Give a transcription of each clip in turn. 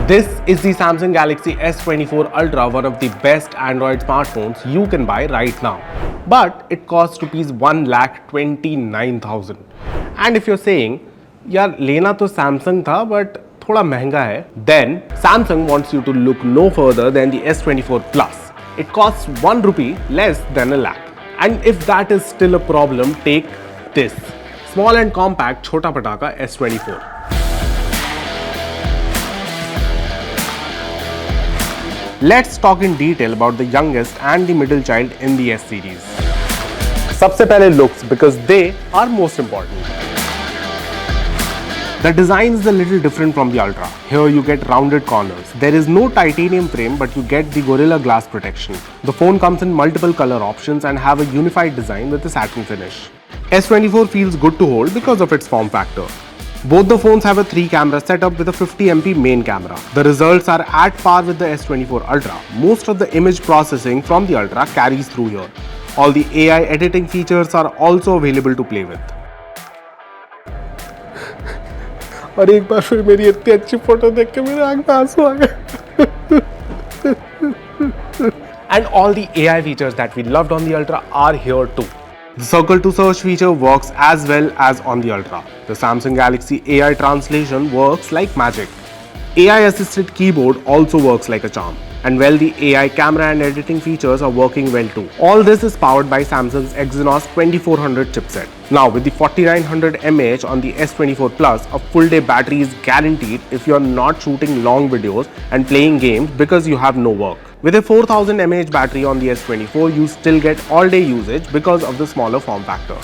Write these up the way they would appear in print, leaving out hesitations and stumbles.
This is the Samsung Galaxy S24 Ultra, one of the best Android smartphones you can buy right now. But it costs rupees 1,29,000. And if you're saying, यार लेना तो Samsung था but थोड़ा महंगा है, then Samsung wants you to look no further than the S24 Plus. It costs 1 rupee less than a lakh. And if that is still a problem, take this. Small and compact छोटा पटाखा S24. Let's talk in detail about the youngest and the middle child in the S series. सबसे पहले looks, because they are most important. The design is a little different from the Ultra. Here you get rounded corners. There is no titanium frame, but you get the Gorilla Glass protection. The phone comes in multiple color options and have a unified design with a satin finish. S24 feels good to hold because of its form factor. Both the phones have a 3-camera setup with a 50MP main camera. The results are at par with the S24 Ultra. Most of the image processing from the Ultra carries through here. All the AI editing features are also available to play with. और एक बार फिर मेरी इतनी अच्छी photo देख के मेरे आंख में आंसू आ गए. And all the AI features that we loved on the Ultra are here too. The circle to search feature works as well as on the Ultra. The Samsung Galaxy AI translation works like magic. AI assisted keyboard also works like a charm. And well, the AI camera and editing features are working well too. All this is powered by Samsung's Exynos 2400 chipset. Now with the 4900 mAh on the S24 Plus, a full day battery is guaranteed if you are not shooting long videos and playing games because you have no work. With a 4000 mAh battery on the S24, you still get all day usage because of the smaller form factor.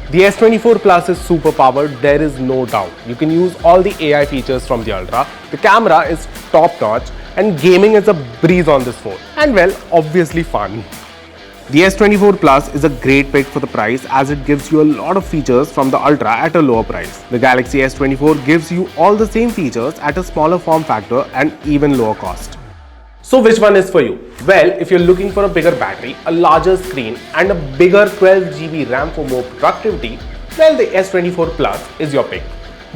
The S24 Plus is super powered, there is no doubt. You can use all the AI features from the Ultra. The camera is top notch and gaming is a breeze on this phone. And well, obviously fun. The S24 Plus is a great pick for the price as it gives you a lot of features from the Ultra at a lower price. The Galaxy S24 gives you all the same features at a smaller form factor and even lower cost. So which one is for you? Well, if you're looking for a bigger battery, a larger screen and a bigger 12GB RAM for more productivity, well, the S24 Plus is your pick.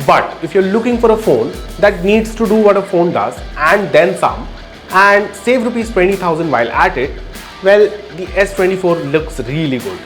But if you're looking for a phone that needs to do what a phone does and then some and save rupees 20,000 while at it, well, the S24 looks really good.